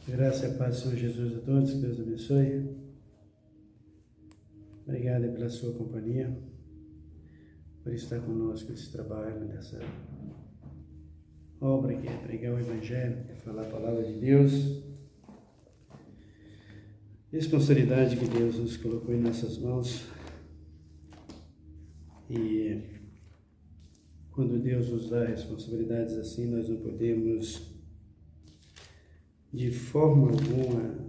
Graça e a paz do Senhor Jesus a todos, que Deus abençoe. Obrigado pela sua companhia, por estar conosco nesse trabalho, nessa obra que é pregar o Evangelho, que é falar a palavra de Deus. Responsabilidade que Deus nos colocou em nossas mãos. E quando Deus nos dá responsabilidades assim, nós não podemos de forma alguma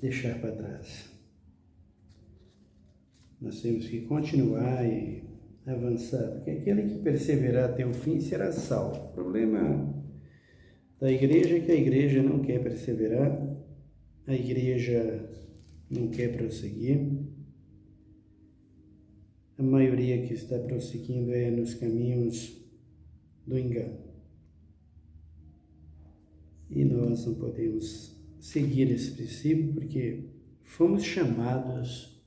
deixar para trás. Nós temos que continuar e avançar, porque aquele que perseverar até o fim será salvo. O problema da igreja é que a igreja não quer perseverar, a igreja não quer prosseguir. A maioria que está prosseguindo é nos caminhos do engano. E nós não podemos seguir esse princípio porque fomos chamados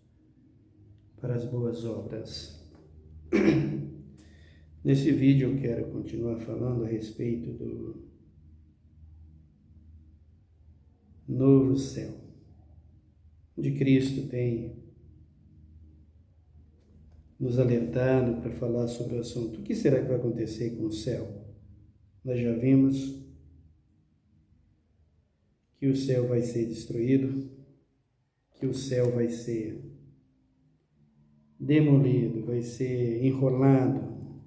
para as boas obras. Nesse vídeo eu quero continuar falando a respeito do novo céu, onde Cristo tem nos alertado para falar sobre o assunto. O que será que vai acontecer com o céu? Nós já vimos que o céu vai ser destruído, que o céu vai ser demolido, vai ser enrolado,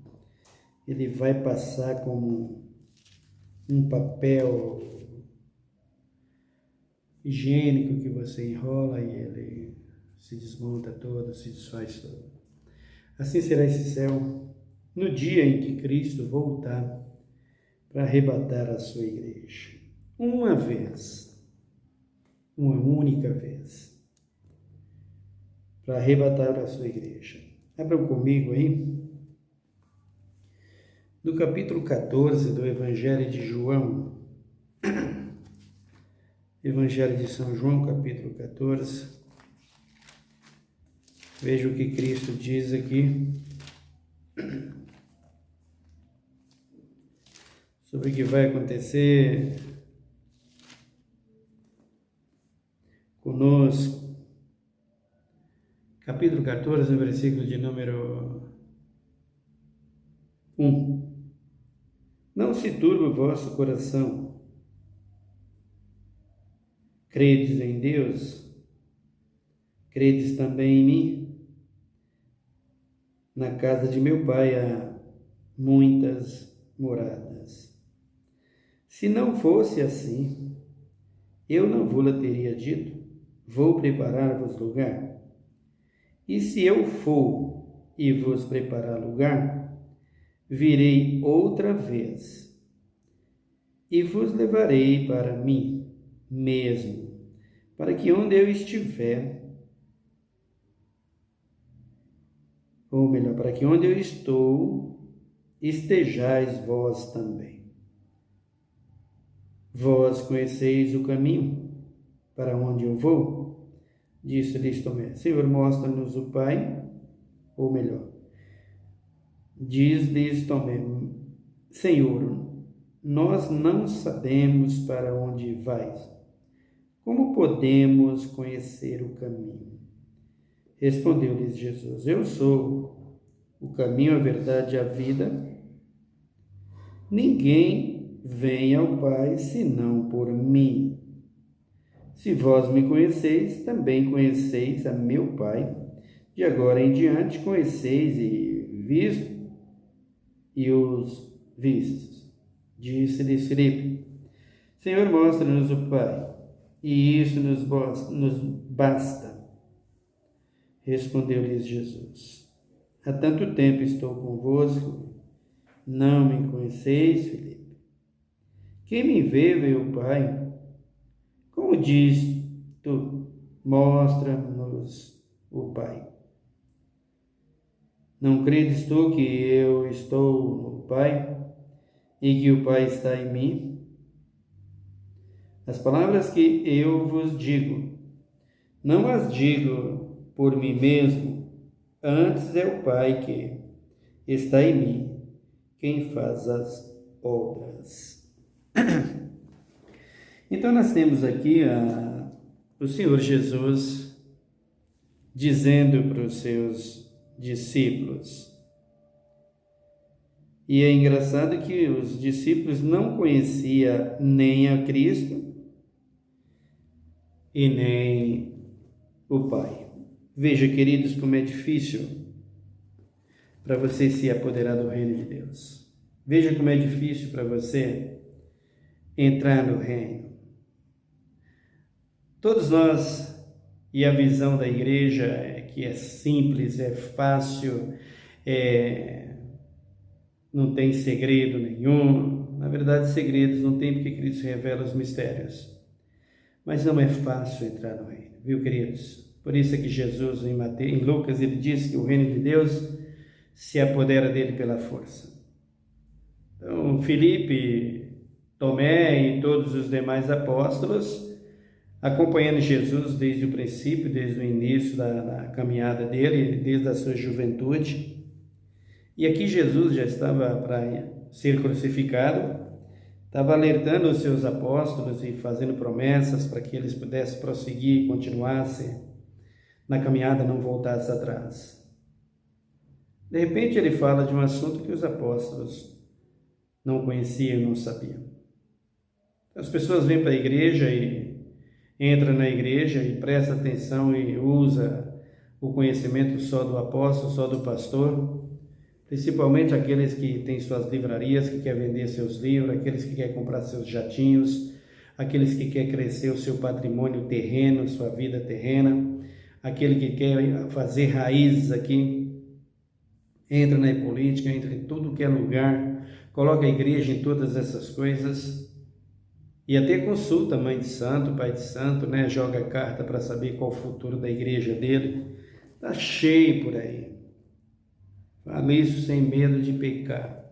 ele vai passar como um papel higiênico que você enrola e ele se desmonta todo, se desfaz todo. Assim será esse céu no dia em que Cristo voltar para arrebatar a sua igreja. Uma vez, uma única vez, para arrebatar a sua igreja. Abram comigo aí, no capítulo 14 do Evangelho de João, Evangelho de São João, capítulo 14, veja o que Cristo diz aqui sobre o que vai acontecer conosco. Capítulo 14, versículo de número 1. Não se turbe o vosso coração. Credes em Deus? Credes também em mim? Na casa de meu Pai há muitas moradas. Se não fosse assim, eu não vou-lhe teria dito, vou preparar-vos lugar. E se eu for e vos preparar lugar, virei outra vez e vos levarei para mim mesmo, para que onde eu estiver, ou melhor, para que onde eu estou, estejais vós também. Vós conheceis o caminho para onde eu vou? Disse-lhes Tomé: Senhor, mostra-nos o Pai, ou melhor, diz-lhes Tomé: Senhor, nós não sabemos para onde vais. Como podemos conhecer o caminho? Respondeu-lhes Jesus: Eu sou o caminho, a verdade e a vida. Ninguém vem ao Pai senão por mim. Se vós me conheceis, também conheceis a meu Pai. De agora em diante conheceis e os vistes. Disse-lhes Filipe: Senhor, mostra-nos o Pai, e isso nos basta. Respondeu-lhes Jesus: Há tanto tempo estou convosco, não me conheceis, Filipe? Quem me vê o Pai. Como diz tu, mostra-nos o Pai. Não credes tu que eu estou no Pai e que o Pai está em mim? As palavras que eu vos digo, não as digo por mim mesmo, antes é o Pai que está em mim, quem faz as obras. Então nós temos aqui o Senhor Jesus dizendo para os seus discípulos. E é engraçado que os discípulos não conheciam nem a Cristo e nem o Pai. Veja, queridos, como é difícil para você se apoderar do reino de Deus. Veja como é difícil para você entrar no reino. Todos nós, e a visão da igreja é que é simples, é fácil, não tem segredo nenhum. Na verdade, segredos não tem, porque Cristo revela os mistérios. Mas não é fácil entrar no reino, viu, queridos? Por isso é que Jesus, em Lucas, ele diz que o reino de Deus se apodera dele pela força. Então, Filipe, Tomé e todos os demais apóstolos, acompanhando Jesus desde o princípio, desde o início da caminhada dele, desde a sua juventude. E aqui Jesus já estava para ser crucificado, estava alertando os seus apóstolos e fazendo promessas para que eles pudessem prosseguir e continuassem na caminhada, não voltassem atrás. De repente ele fala de um assunto que os apóstolos não conheciam, não sabiam. As pessoas vêm para a igreja e entram na igreja e prestam atenção e usa o conhecimento só do apóstolo, só do pastor, principalmente aqueles que têm suas livrarias, que querem vender seus livros, aqueles que querem comprar seus jatinhos, aqueles que querem crescer o seu patrimônio terreno, sua vida terrena, aquele que quer fazer raízes aqui, entra na política, entra em tudo que é lugar, coloca a igreja em todas essas coisas, e até consulta mãe de santo, pai de santo, né? Joga carta para saber qual o futuro da igreja dele. Está cheio por aí. Fala isso sem medo de pecar.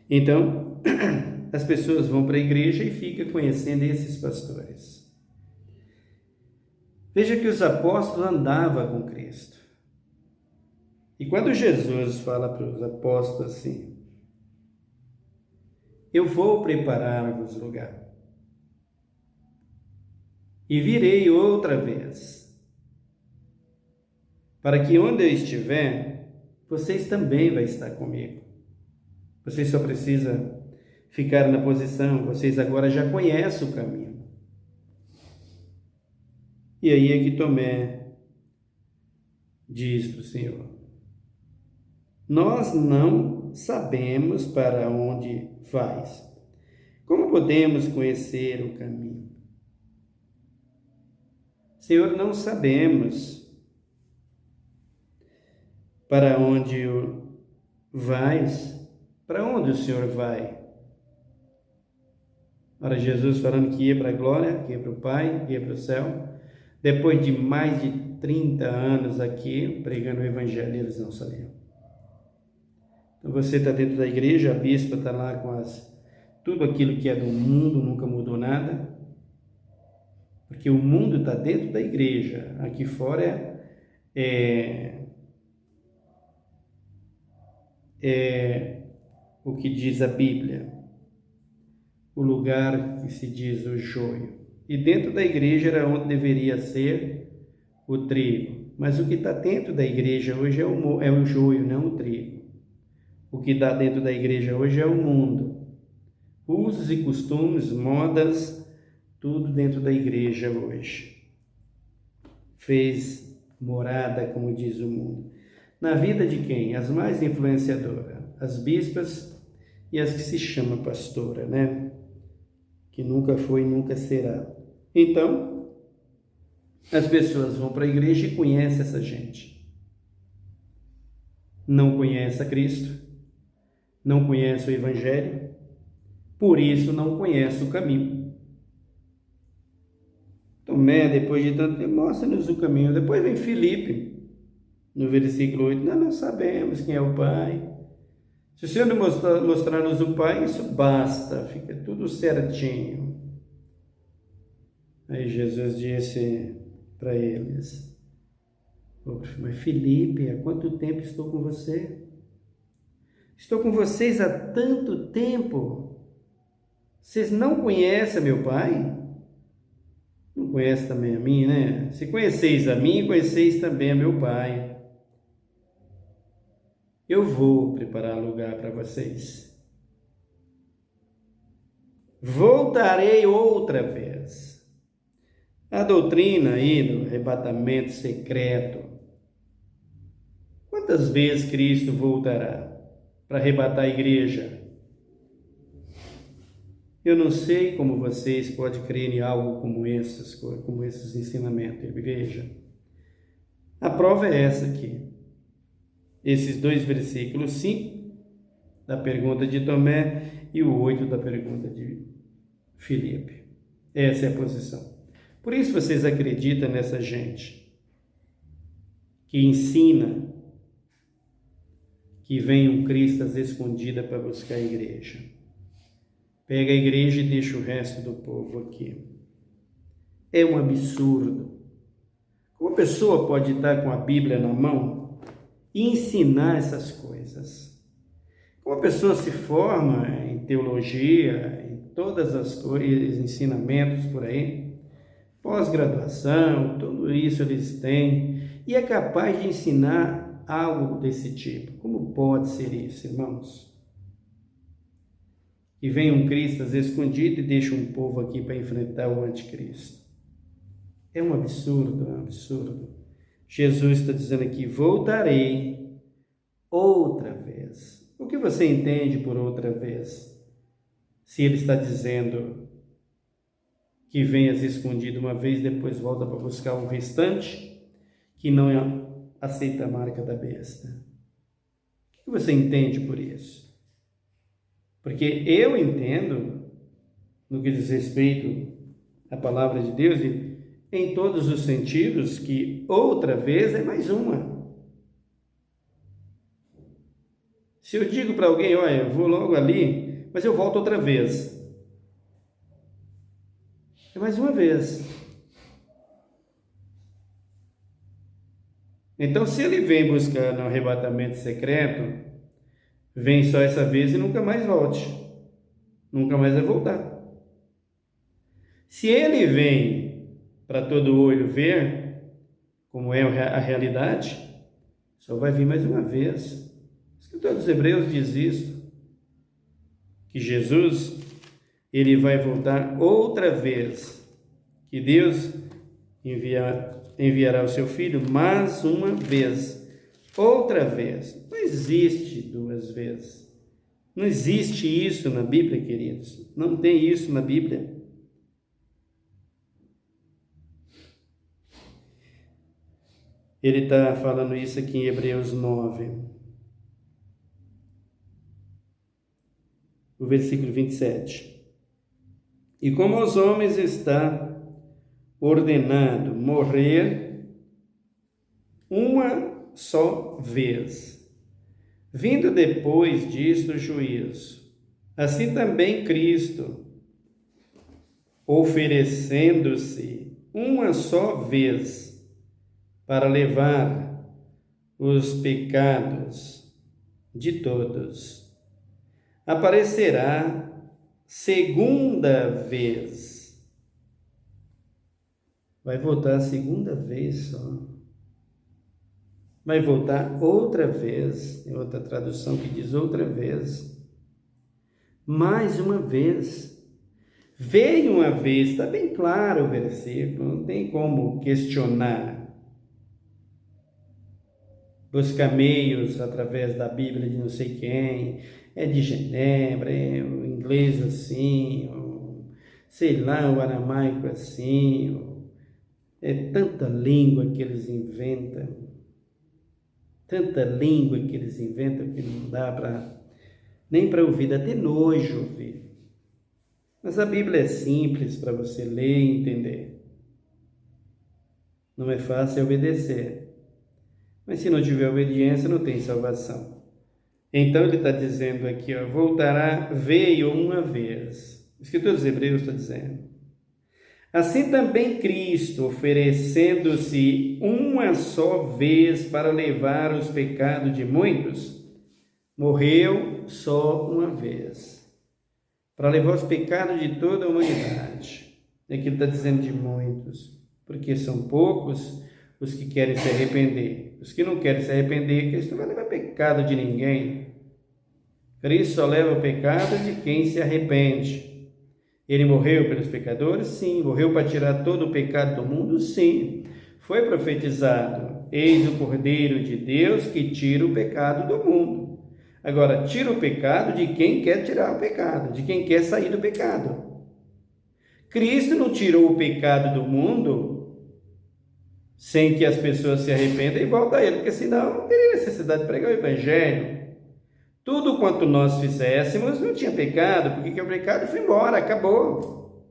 Então, as pessoas vão para a igreja e ficam conhecendo esses pastores. Veja que os apóstolos andavam com Cristo. E quando Jesus fala para os apóstolos assim, eu vou preparar-vos lugar, e virei outra vez, para que onde eu estiver, vocês também vão estar comigo. Vocês só precisam ficar na posição, vocês agora já conhecem o caminho. E aí é que Tomé diz para o Senhor, nós não sabemos para onde vais. Como podemos conhecer o caminho? Senhor, não sabemos para onde vais. Para onde o Senhor vai? Para Jesus falando que ia para a glória, que ia para o Pai, que ia para o céu. Depois de mais de 30 anos aqui, pregando o Evangelho, eles não sabiam. Então você está dentro da igreja, a bispa está lá com tudo aquilo que é do mundo, nunca mudou nada. Porque o mundo está dentro da igreja, aqui fora é o que diz a Bíblia, o lugar que se diz o joio. E dentro da igreja era onde deveria ser o trigo. Mas o que está dentro da igreja hoje é o joio, não o trigo. O que está dentro da igreja hoje é o mundo. Usos e costumes, modas, tudo dentro da igreja hoje. Fez morada, como diz o mundo. Na vida de quem? As mais influenciadoras, as bispas e as que se chama pastora, né? Que nunca foi e nunca será. Então, as pessoas vão para a igreja e conhecem essa gente. Não conhece a Cristo, não conhece o Evangelho, por isso não conhece o caminho. Tomé, depois de tanto tempo, mostra-nos o caminho. Depois vem Filipe, no versículo 8, nós não sabemos quem é o Pai. Se o Senhor não mostrar-nos o Pai, isso basta, fica tudo certinho. Aí Jesus disse para eles, mas Filipe, há quanto tempo estou com você? Estou com vocês há tanto tempo. Vocês não conhecem meu Pai? Não conhecem também a mim, né? Se conheceis a mim, conheceis também a meu Pai. Eu vou preparar lugar para vocês. Voltarei outra vez. A doutrina aí do arrebatamento secreto. Quantas vezes Cristo voltará para arrebatar a igreja? Eu não sei como vocês podem crer em algo como esses ensinamentos, igreja. A prova é essa aqui. Esses 2 versículos, 5 da pergunta de Tomé e o 8 da pergunta de Filipe. Essa é a posição. Por isso vocês acreditam nessa gente que ensina que vem um Cristo às escondidas para buscar a igreja. Pega a igreja e deixa o resto do povo aqui. É um absurdo. Uma pessoa pode estar com a Bíblia na mão e ensinar essas coisas. Uma pessoa se forma em teologia, em todas as coisas, ensinamentos por aí, pós-graduação, tudo isso eles têm, e é capaz de ensinar algo desse tipo. Como pode ser isso, irmãos? E vem um Cristo escondido e deixa um povo aqui para enfrentar o anticristo. É um absurdo, é um absurdo. Jesus está dizendo aqui, voltarei outra vez. O que você entende por outra vez? Se ele está dizendo que vem às escondidas uma vez, depois volta para buscar o restante, que não aceita a marca da besta. O que você entende por isso? Porque eu entendo, no que diz respeito à palavra de Deus, em todos os sentidos, que outra vez é mais uma. Se eu digo para alguém, olha, eu vou logo ali, mas eu volto outra vez. É mais uma vez. Então, se ele vem buscar no arrebatamento secreto, vem só essa vez e nunca mais volte. Nunca mais vai voltar. Se ele vem para todo olho ver, como é a realidade, só vai vir mais uma vez. O escritor dos Hebreus diz isso, que Jesus, ele vai voltar outra vez, que Deus enviará o seu Filho mais uma vez, outra vez. Não existe 2 vezes. Não existe isso na Bíblia, queridos. Não tem isso na Bíblia. Ele está falando isso aqui em Hebreus 9. O versículo 27. E como os homens está ordenado morrer uma só vez, vindo depois disto o juízo, assim também Cristo, oferecendo-se uma só vez para levar os pecados de todos, aparecerá segunda vez. Vai voltar a segunda vez só. Vai voltar outra vez, tem outra tradução que diz outra vez. Mais uma vez. Veio uma vez, está bem claro o versículo, não tem como questionar. Busca meios através da Bíblia de não sei quem, é de Genebra, é o inglês assim, sei lá, o aramaico assim, é tanta língua que eles inventam, que não dá nem para ouvir, dá até nojo ouvir. Mas a Bíblia é simples para você ler e entender. Não é fácil obedecer. Mas se não tiver obediência, não tem salvação. Então ele está dizendo aqui, voltará, veio uma vez. O escritor dos Hebreus está dizendo. Assim também Cristo, oferecendo-se uma só vez para levar os pecados de muitos, morreu só uma vez. para levar os pecados de toda a humanidade. Aqui ele está dizendo de muitos, porque são poucos os que querem se arrepender. Os que não querem se arrepender, Cristo não vai levar pecado de ninguém. Cristo só leva o pecado de quem se arrepende. Ele morreu pelos pecadores? Sim. Morreu para tirar todo o pecado do mundo? Sim. Foi profetizado: eis o Cordeiro de Deus que tira o pecado do mundo. Agora, tira o pecado de quem quer tirar o pecado, de quem quer sair do pecado. Cristo não tirou o pecado do mundo sem que as pessoas se arrependam e voltem a Ele, porque senão não teria necessidade de pregar o Evangelho. Tudo quanto nós fizéssemos não tinha pecado, porque o pecado foi embora, acabou.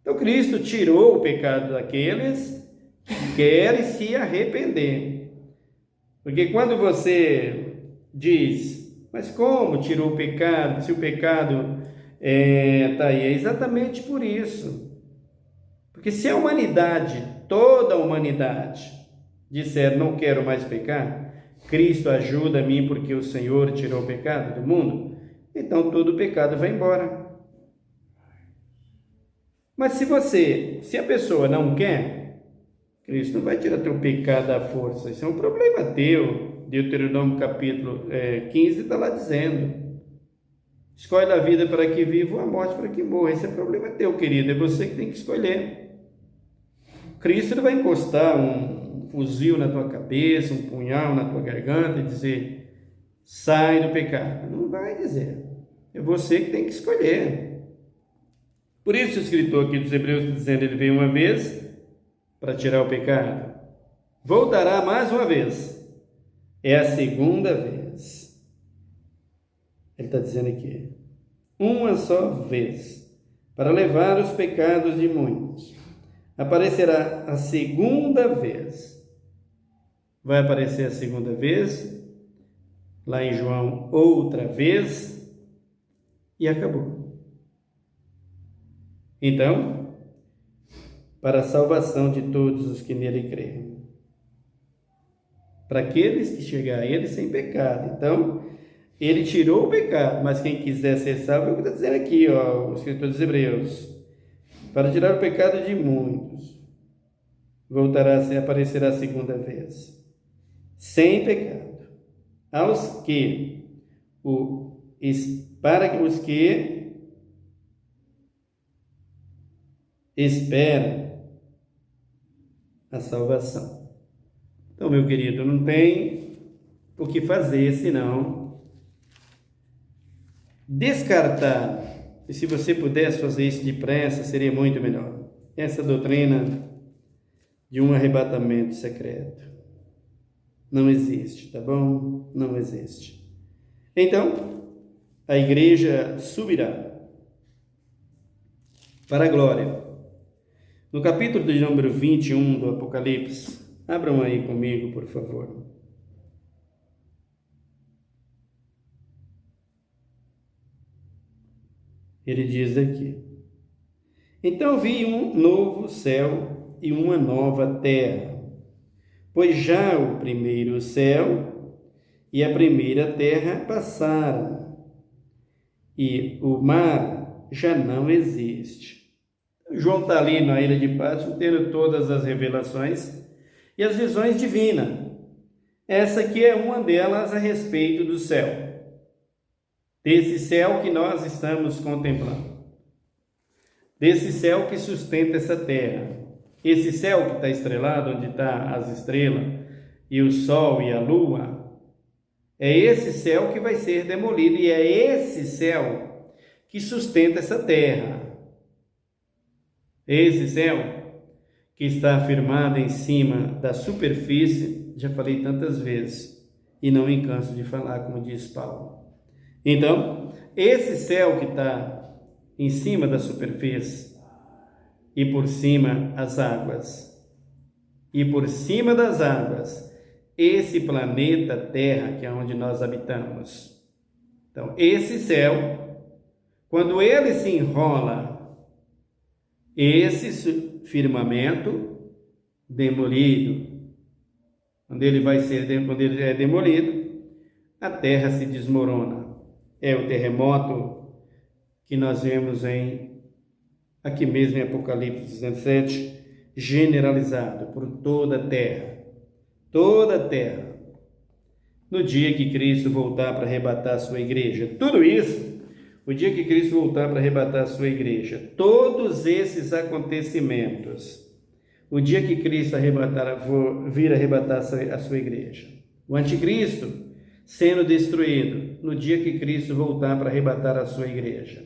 Então Cristo tirou o pecado daqueles que querem se arrepender. Porque quando você diz, mas como tirou o pecado, se o pecado está aí? É exatamente por isso. Porque se a humanidade, toda a humanidade, disser não quero mais pecar, Cristo ajuda a mim porque o Senhor tirou o pecado do mundo, então todo o pecado vai embora. Mas se a pessoa não quer, Cristo não vai tirar teu pecado à força. Isso é um problema teu. Deuteronômio capítulo 15 está lá dizendo: escolhe a vida para que viva ou a morte para que morra. Esse é problema teu, querido. É você que tem que escolher. Cristo não vai encostar um fuzil na tua cabeça, um punhal na tua garganta e dizer, sai do pecado. Não vai dizer. É você que tem que escolher. Por isso o escritor aqui dos Hebreus está dizendo, ele veio uma vez para tirar o pecado. Voltará mais uma vez. É a segunda vez. Ele está dizendo aqui, uma só vez, para levar os pecados de muitos. Aparecerá a segunda vez. Vai aparecer a segunda vez, lá em João, outra vez, e acabou. Então, para a salvação de todos os que nele creem. Para aqueles que chegar a ele sem pecado. Então, ele tirou o pecado, mas quem quiser ser salvo, é o que está dizendo aqui, o escritor dos Hebreus. Para tirar o pecado de muitos, aparecerá a segunda vez, sem pecado, para os que esperam a salvação. Então, meu querido, não tem o que fazer senão descartar. E se você pudesse fazer isso depressa, seria muito melhor. Essa doutrina de um arrebatamento secreto não existe, tá bom? Não existe. Então, a igreja subirá para a glória. No capítulo de número 21 do Apocalipse, abram aí comigo, por favor. Ele diz aqui: então vi um novo céu e uma nova terra, pois já o primeiro céu e a primeira terra passaram, e o mar já não existe. João está ali na ilha de Patmos, tendo todas as revelações e as visões divinas. Essa aqui é uma delas a respeito do céu. Desse céu que nós estamos contemplando, desse céu que sustenta essa terra, esse céu que está estrelado, onde estão as estrelas, e o sol e a lua, é esse céu que vai ser demolido, e é esse céu que sustenta essa terra, esse céu que está firmado em cima da superfície, já falei tantas vezes, e não me canso de falar, como diz Paulo. Então, esse céu que está em cima da superfície, e por cima as águas, e por cima das águas, esse planeta Terra, que é onde nós habitamos. Então, esse céu, quando ele se enrola, esse firmamento demolido, quando ele é demolido, a Terra se desmorona. É o terremoto que nós vemos aqui mesmo em Apocalipse 17, generalizado por toda a terra. Toda a terra. No dia que Cristo voltar para arrebatar a sua igreja. Tudo isso, o dia que Cristo voltar para arrebatar a sua igreja. Todos esses acontecimentos. O dia que Cristo vir arrebatar a sua igreja. O anticristo sendo destruído no dia que Cristo voltar para arrebatar a sua igreja.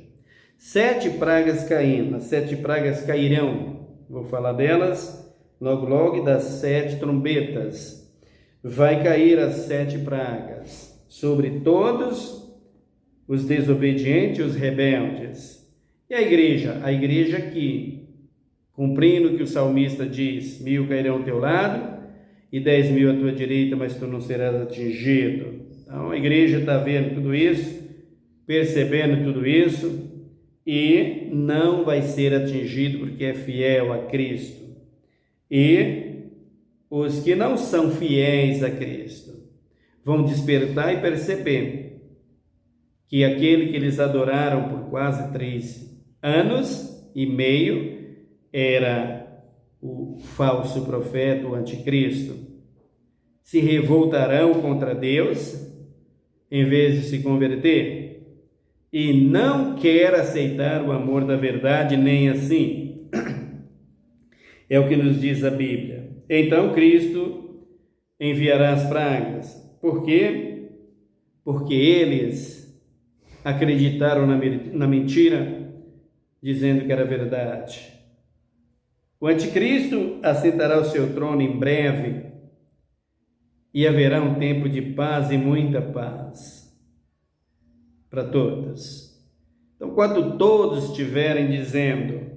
7 pragas caindo, as 7 pragas cairão. Vou falar delas logo, e das 7 trombetas. Vai cair as 7 pragas sobre todos os desobedientes e os rebeldes. E a igreja que, cumprindo o que o salmista diz, 1000 cairão ao teu lado e 10.000 à tua direita, mas tu não serás atingido. Então a igreja está vendo tudo isso, percebendo tudo isso, e não vai ser atingido porque é fiel a Cristo. E os que não são fiéis a Cristo vão despertar e perceber que aquele que eles adoraram por quase 3 anos e meio era o falso profeta, o anticristo. Se revoltarão contra Deus em vez de se converter e não quer aceitar o amor da verdade nem assim. É o que nos diz a Bíblia. Então Cristo enviará as pragas. Por quê? Porque eles acreditaram na mentira, dizendo que era verdade. O anticristo assentará o seu trono em breve e haverá um tempo de paz e muita paz para todos. Então, quando todos estiverem dizendo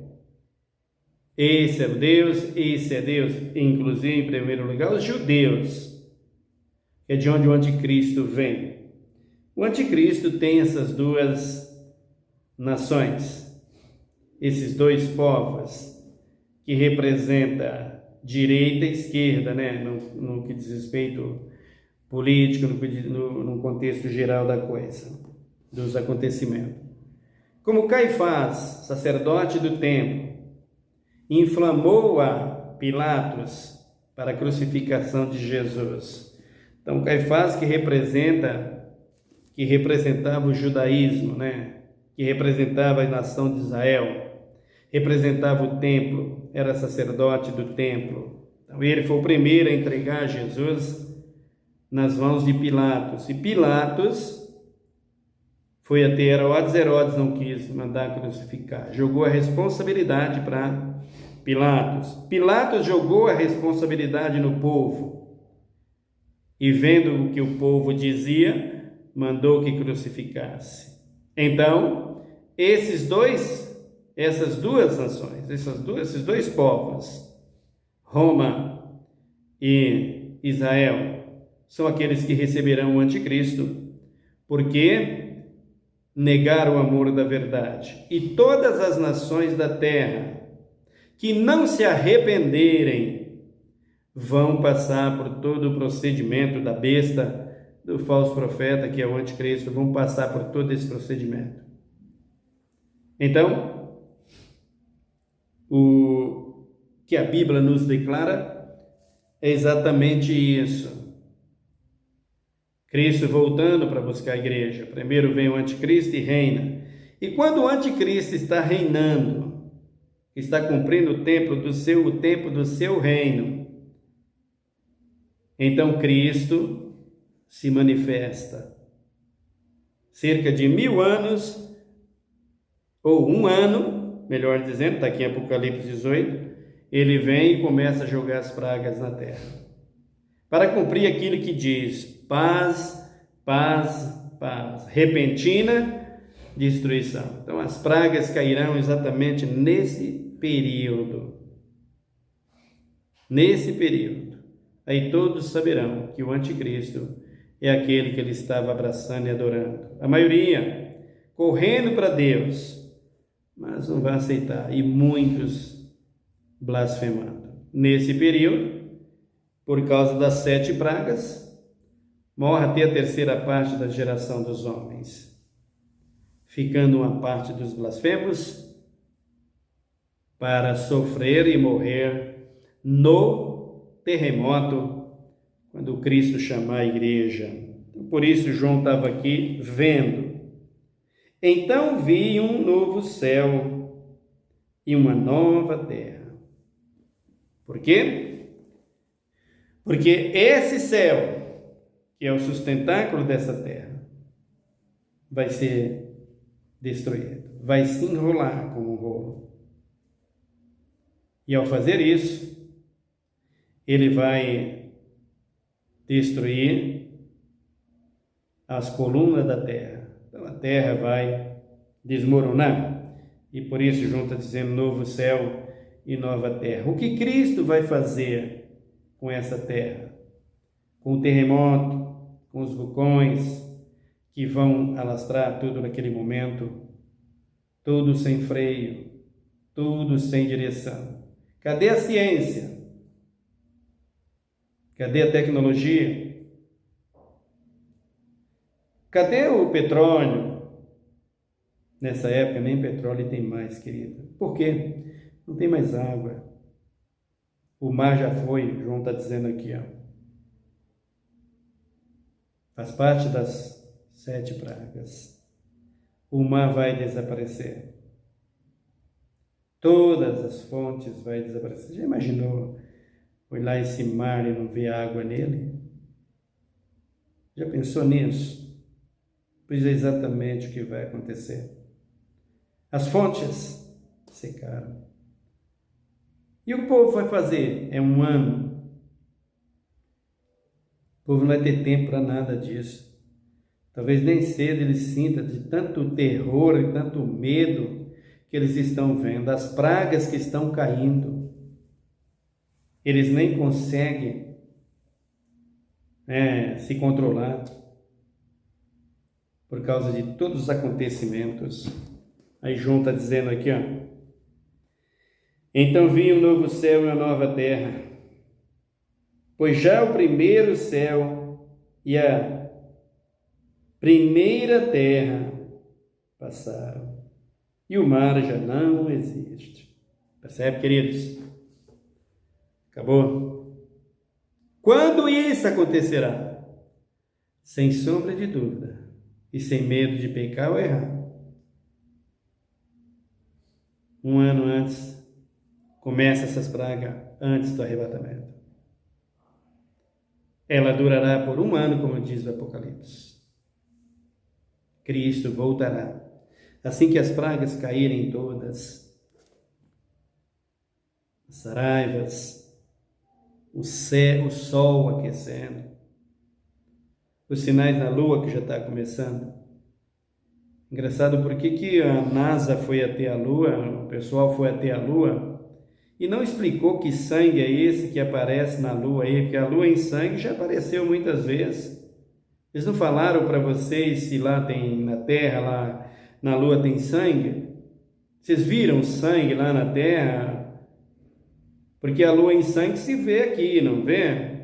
esse é Deus, inclusive, em primeiro lugar, os judeus, que é de onde o anticristo vem. O anticristo tem essas 2 nações, esses 2 povos, que representa direita e esquerda, né? no que diz respeito político, no contexto geral da coisa, dos acontecimentos. Como Caifás, sacerdote do templo, inflamou a Pilatos para a crucificação de Jesus. Então, Caifás que representava o judaísmo, né? Que representava a nação de Israel, representava o templo, era sacerdote do templo. Então, ele foi o primeiro a entregar Jesus nas mãos de Pilatos. E Pilatos foi até Herodes não quis mandar crucificar. Jogou a responsabilidade para Pilatos. Pilatos jogou a responsabilidade no povo. E vendo o que o povo dizia, mandou que crucificasse. Então, essas 2 nações, esses 2 povos, Roma e Israel, são aqueles que receberão o anticristo, porque negaram o amor da verdade. E todas as nações da terra que não se arrependerem vão passar por todo o procedimento da besta, do falso profeta, que é o anticristo, vão passar por todo esse procedimento. Então, o que a Bíblia nos declara é exatamente isso. Cristo voltando para buscar a igreja. Primeiro vem o anticristo e reina. E quando o anticristo está reinando, está cumprindo o tempo do seu reino, então Cristo se manifesta. Cerca de 1000 anos, ou 1 ano, melhor dizendo, está aqui em Apocalipse 18, ele vem e começa a jogar as pragas na terra, para cumprir aquilo que diz: paz, paz, paz, repentina destruição. Então as pragas cairão exatamente nesse período. Aí todos saberão que o anticristo é aquele que ele estava abraçando e adorando. A maioria correndo para Deus, mas não vai aceitar. E muitos blasfemando. Nesse período, por causa das 7 pragas, morre até a 3ª parte da geração dos homens. ficando uma parte dos blasfemos, para sofrer e morrer no terremoto, quando Cristo chamar a igreja. Por isso João estava aqui vendo. Então vi um novo céu e uma nova terra. Por quê? Porque esse céu, que é o sustentáculo dessa terra, vai ser destruído, vai se enrolar como um rolo. E ao fazer isso, ele vai destruir as colunas da terra. Então a terra vai desmoronar. E por isso João está dizendo novo céu e nova terra. O que Cristo vai fazer com essa terra? Com o terremoto, com os vulcões que vão alastrar tudo naquele momento, tudo sem freio, tudo sem direção. Cadê a ciência? Cadê a tecnologia? Cadê o petróleo? Nessa época nem petróleo tem mais, querido. Por quê? Não tem mais água. O mar já foi, João está dizendo aqui, ó. Faz parte das 7 pragas. O mar vai desaparecer. Todas as fontes vai desaparecer. Já imaginou olhar esse mar e não ver água nele? Já pensou nisso? Pois é exatamente o que vai acontecer. As fontes secaram. E o povo vai fazer? É um ano. O povo não vai ter tempo para nada disso. Talvez nem cedo eles sintam de tanto terror e tanto medo que eles estão vendo, as pragas que estão caindo. Eles nem conseguem se controlar por causa de todos os acontecimentos. Aí João está dizendo aqui, ó. Então vi um novo céu e uma nova terra, pois já o primeiro céu e a primeira terra passaram, e o mar já não existe. Percebe, queridos? Acabou. Quando isso acontecerá? Sem sombra de dúvida e sem medo de pecar ou errar. Um ano antes, começa essas pragas antes do arrebatamento. Ela durará por um ano, como diz o Apocalipse. Cristo voltará. Assim que as pragas caírem todas, as saraivas, o sol aquecendo, os sinais na lua que já está começando. Engraçado, por que a NASA foi até a lua, o pessoal foi até a lua, e não explicou que sangue é esse que aparece na lua aí, porque a lua em sangue já apareceu muitas vezes. Eles não falaram para vocês se lá tem, na terra, lá na lua tem sangue? Vocês viram sangue lá na terra? Porque a lua em sangue se vê aqui, não vê?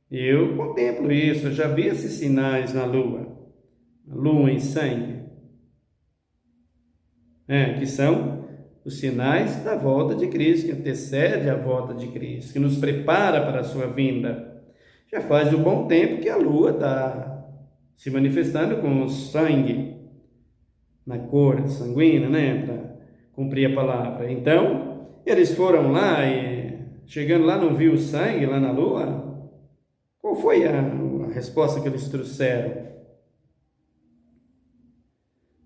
Eu contemplo isso, eu já vi esses sinais na lua. A lua em sangue. Que são os sinais da volta de Cristo, que antecede a volta de Cristo, que nos prepara para a sua vinda. Já faz um bom tempo que a lua está se manifestando com sangue, na cor sanguínea, para cumprir a palavra. Então, eles foram lá e, chegando lá, não viu o sangue lá na lua? Qual foi a resposta que eles trouxeram?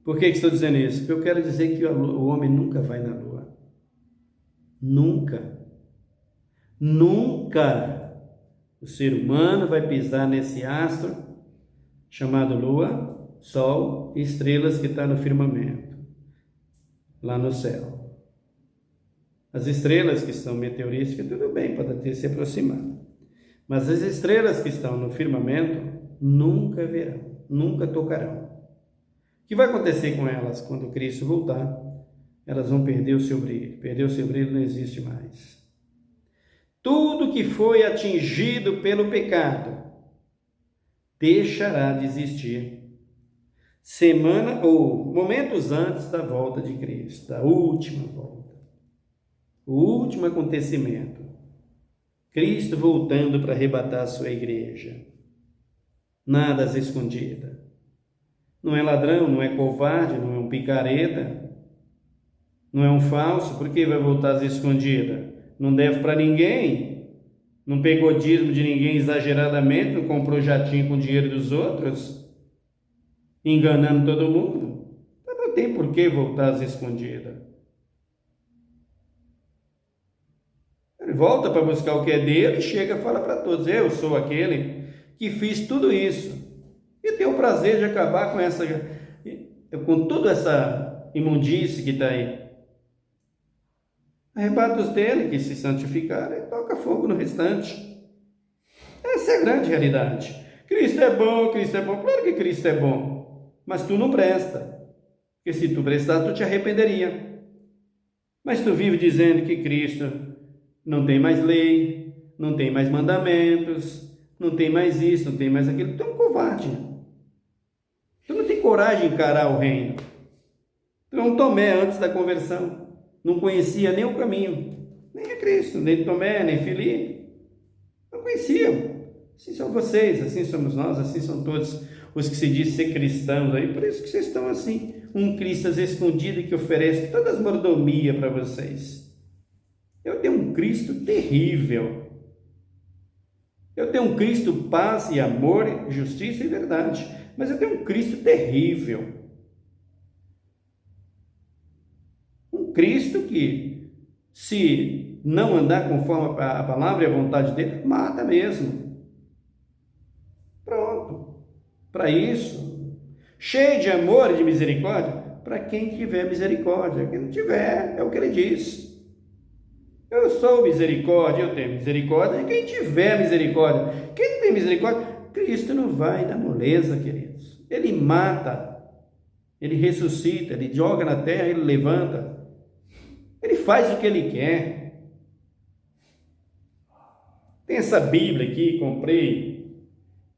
Por que estou dizendo isso? Porque eu quero dizer que o homem nunca vai na lua. Nunca. Nunca o ser humano vai pisar nesse astro chamado lua, sol e estrelas que está no firmamento, lá no céu. As estrelas que são meteorísticas, tudo bem, pode até se aproximar. Mas as estrelas que estão no firmamento nunca verão, nunca tocarão. O que vai acontecer com elas quando Cristo voltar? Elas vão perder o seu brilho. Perder o seu brilho não existe mais. Tudo que foi atingido pelo pecado deixará de existir. semana ou momentos antes da volta de Cristo, da última volta, o último acontecimento. Cristo voltando para arrebatar a sua igreja. Nada às escondidas. Não é ladrão, não é covarde, não é um picareta, não é um falso, por que vai voltar às escondidas? Não deve para ninguém, não pegou dízimo de ninguém exageradamente, não comprou jatinho com dinheiro dos outros, enganando todo mundo. Então não tem por que voltar às escondidas. Ele volta para buscar o que é dele e chega e fala para todos: eu sou aquele que fiz tudo isso. E tenho o prazer de acabar com toda essa imundície que está aí. Arrebata os dele que se santificaram e toca fogo no restante. Essa é a grande realidade. Cristo é bom, Cristo é bom. Claro que Cristo é bom, mas tu não presta. Porque se tu prestasse, tu te arrependeria. Mas tu vive dizendo que Cristo não tem mais lei, não tem mais mandamentos, não tem mais isso, não tem mais aquilo. Tu é um covarde. Tu não tem coragem de encarar o reino. Tu é um Tomé antes da conversão. Não conhecia nem o caminho, nem a Cristo, nem Tomé, nem Filipe. Não conheciam. Assim são vocês, assim somos nós, assim são todos os que se dizem ser cristãos aí. Por isso que vocês estão assim. Um Cristo escondido que oferece todas as mordomias para vocês. Eu tenho um Cristo terrível. Eu tenho um Cristo paz e amor, justiça e verdade. Mas eu tenho um Cristo terrível. Um Cristo que, se não andar conforme a palavra e a vontade dele, mata mesmo. Pronto. Para isso, cheio de amor e de misericórdia, para quem tiver misericórdia. Quem não tiver, é o que ele diz. Eu sou misericórdia, eu tenho misericórdia de quem tiver misericórdia. Quem não tem misericórdia, Cristo não vai dar moleza, queridos. Ele mata, ele ressuscita, ele joga na terra, ele levanta. Ele faz o que ele quer. Tem essa Bíblia aqui, comprei,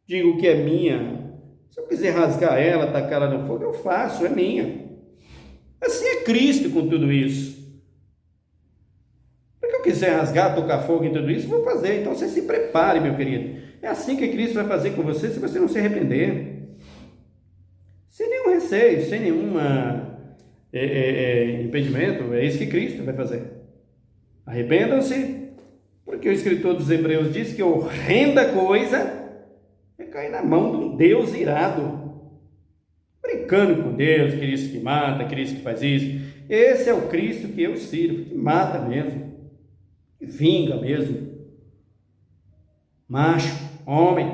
digo que é minha. Se eu quiser rasgar ela, tacar ela no fogo, eu faço, é minha. Assim é Cristo com tudo isso. Se eu quiser rasgar, tocar fogo em tudo isso, vou fazer. Então você se prepare, meu querido. É assim que Cristo vai fazer com você, se você não se arrepender. Sem nenhum receio, sem nenhum impedimento. É isso que Cristo vai fazer. Arrependam-se, porque o escritor dos Hebreus diz que horrenda coisa é cair na mão de um Deus irado. Brincando com Deus, Cristo que mata, Cristo que faz isso. Esse é o Cristo que eu sirvo, que mata mesmo. Vinga mesmo, macho, homem,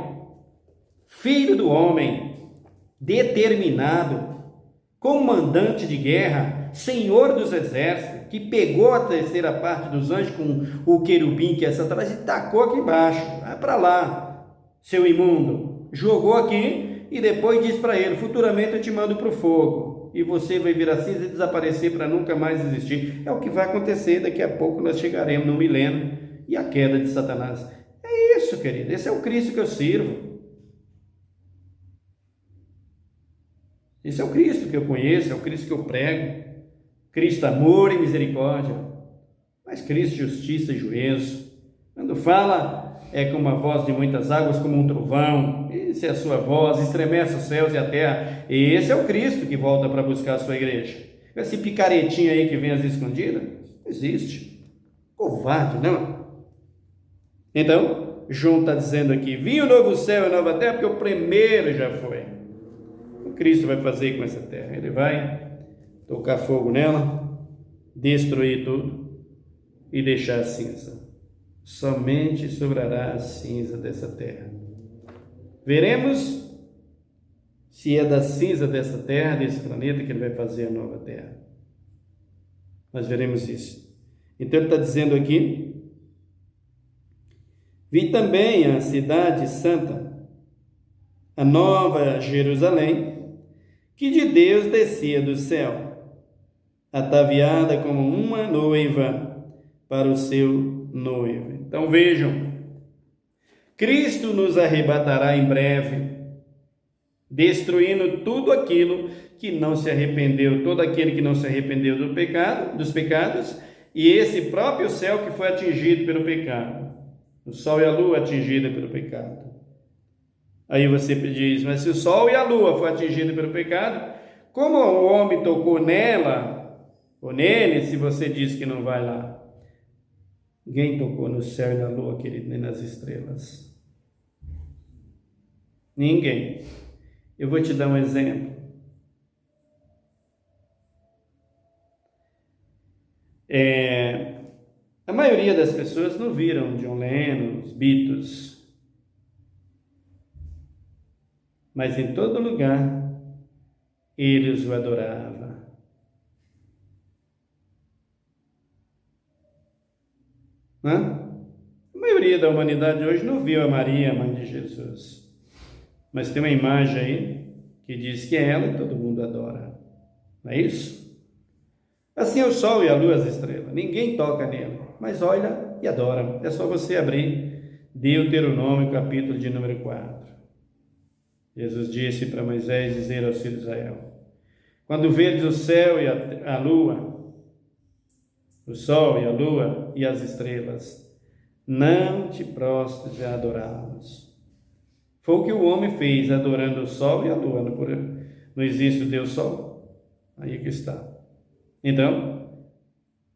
filho do homem, determinado, comandante de guerra, senhor dos exércitos, que pegou a terceira parte dos anjos com o querubim que é Satanás e tacou aqui embaixo. Vai para lá, seu imundo. Jogou aqui e depois diz para ele: futuramente eu te mando para o fogo. E você vai virar cinza e desaparecer para nunca mais existir. É o que vai acontecer, daqui a pouco nós chegaremos no milênio e a queda de Satanás. É isso, querido, esse é o Cristo que eu sirvo. Esse é o Cristo que eu conheço, é o Cristo que eu prego. Cristo amor e misericórdia, mas Cristo justiça e juízo. Quando fala, é com uma voz de muitas águas, como um trovão. Essa é a sua voz, estremece os céus e a terra. E esse é o Cristo que volta para buscar a sua igreja. Esse picaretinho aí que vem às escondidas, não existe. Covarde, não? Então, João está dizendo aqui: vi o novo céu e a nova terra, porque o primeiro já foi. O Cristo vai fazer com essa terra? Ele vai tocar fogo nela, destruir tudo e deixar a cinza. Somente sobrará a cinza dessa terra. Veremos se é da cinza dessa terra, desse planeta, que ele vai fazer a nova terra. Nós veremos isso. Então ele está dizendo aqui: vi também a cidade santa, a nova Jerusalém, que de Deus descia do céu, ataviada como uma noiva para o seu noivo. Então vejam, Cristo nos arrebatará em breve. destruindo tudo aquilo que não se arrependeu, todo aquele que não se arrependeu dos pecados, e esse próprio céu que foi atingido pelo pecado, o sol e a lua atingida pelo pecado. Aí você diz, mas se o sol e a lua foram atingidos pelo pecado, como o homem tocou nela, ou nele, se você diz que não vai lá? Ninguém tocou no céu e na lua, querido, nem nas estrelas. Ninguém. Eu vou te dar um exemplo. A maioria das pessoas não viram John Lennon, os Beatles, mas em todo lugar eles o adoravam. A maioria da humanidade hoje não viu a Maria, a mãe de Jesus, mas tem uma imagem aí que diz que é ela e todo mundo adora. Não é isso? Assim é o sol e a lua, as estrelas. Ninguém toca nele, mas olha e adora. É só você abrir Deuteronômio, capítulo de número 4. Jesus disse para Moisés dizer aos filhos de Israel: quando vedes o céu e a lua, o sol e a lua e as estrelas, não te prostres a adorá-los. Foi o que o homem fez, adorando o sol e a lua. Não existe o Deus Sol? Aí que está. Então,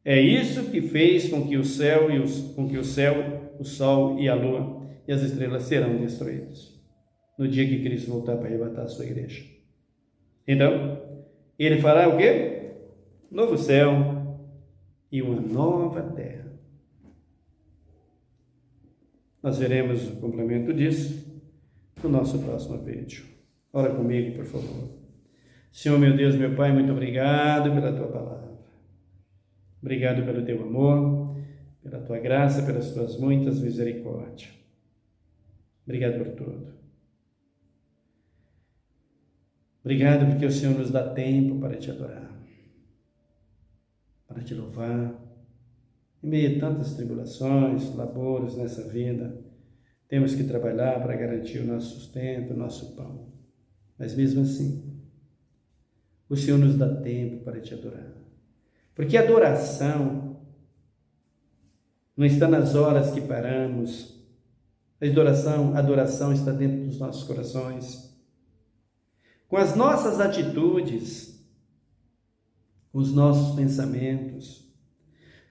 é isso que fez com que o céu, o sol e a lua e as estrelas serão destruídos no dia que Cristo voltar para arrebatar a sua igreja. Então, ele fará o quê? Novo céu e uma nova terra. Nós veremos o complemento disso no nosso próximo vídeo. Ora comigo, por favor. Senhor, meu Deus, meu Pai, muito obrigado pela Tua palavra. Obrigado pelo Teu amor, pela Tua graça, pelas Tuas muitas misericórdias. Obrigado por tudo. Obrigado porque o Senhor nos dá tempo para Te adorar, para Te louvar. Em meio a tantas tribulações, labores nessa vida, temos que trabalhar para garantir o nosso sustento, o nosso pão. Mas mesmo assim, o Senhor nos dá tempo para Te adorar. Porque a adoração não está nas horas que paramos. A adoração está dentro dos nossos corações. Com as nossas atitudes, com os nossos pensamentos,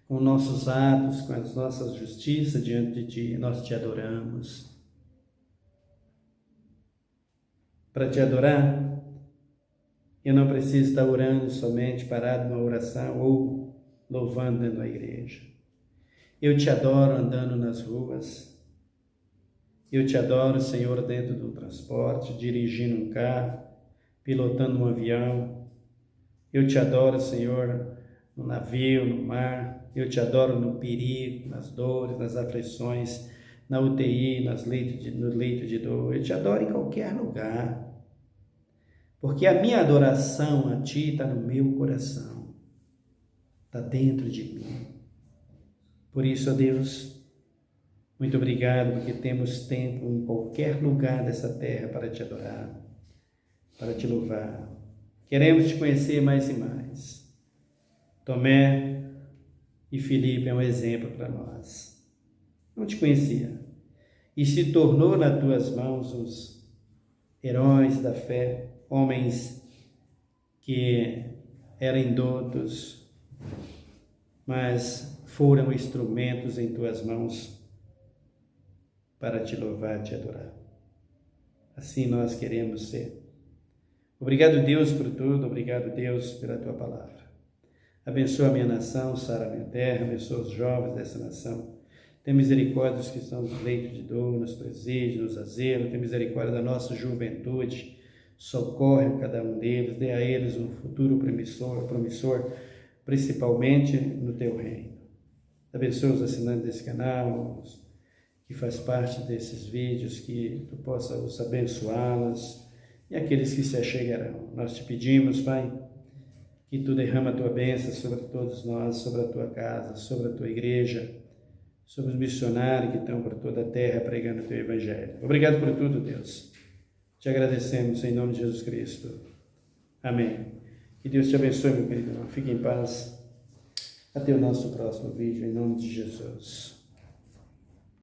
com nossos atos, com as nossas justiças diante de Ti, nós Te adoramos. Para Te adorar, eu não preciso estar orando somente parado numa oração ou louvando dentro da igreja. Eu Te adoro andando nas ruas. Eu Te adoro, Senhor, dentro do transporte, dirigindo um carro, pilotando um avião. Eu Te adoro, Senhor, no navio, no mar. Eu Te adoro no perigo, nas dores, nas aflições, na UTI, no leito de dor. Eu Te adoro em qualquer lugar. Porque a minha adoração a Ti está no meu coração. Está dentro de mim. Por isso, ó Deus, muito obrigado, porque temos tempo em qualquer lugar dessa terra para Te adorar, para Te louvar. Queremos Te conhecer mais e mais. Tomé e Filipe é um exemplo para nós. Não te conhecia. E se tornou nas Tuas mãos os heróis da fé, homens que eram indoutos, mas foram instrumentos em Tuas mãos para Te louvar, Te adorar. Assim nós queremos ser. Obrigado, Deus, por tudo. Obrigado, Deus, pela Tua palavra. Abençoa a minha nação, sara a minha terra, abençoa os jovens dessa nação. Tem misericórdia dos que estão no leito de dor, nos presídios, nos asilos. Tem misericórdia da nossa juventude. Socorre cada um deles, dê a eles um futuro promissor, principalmente no Teu reino. Abençoa os assinantes desse canal, os que faz parte desses vídeos, que Tu possa os abençoá-los e aqueles que se achegarão. Nós Te pedimos, Pai, que Tu derrama a Tua bênção sobre todos nós, sobre a Tua casa, sobre a Tua igreja, sobre os missionários que estão por toda a terra pregando o Teu Evangelho. Obrigado por tudo, Deus. Te agradecemos em nome de Jesus Cristo. Amém. Que Deus te abençoe, meu querido irmão. Fique em paz. Até o nosso próximo vídeo, em nome de Jesus.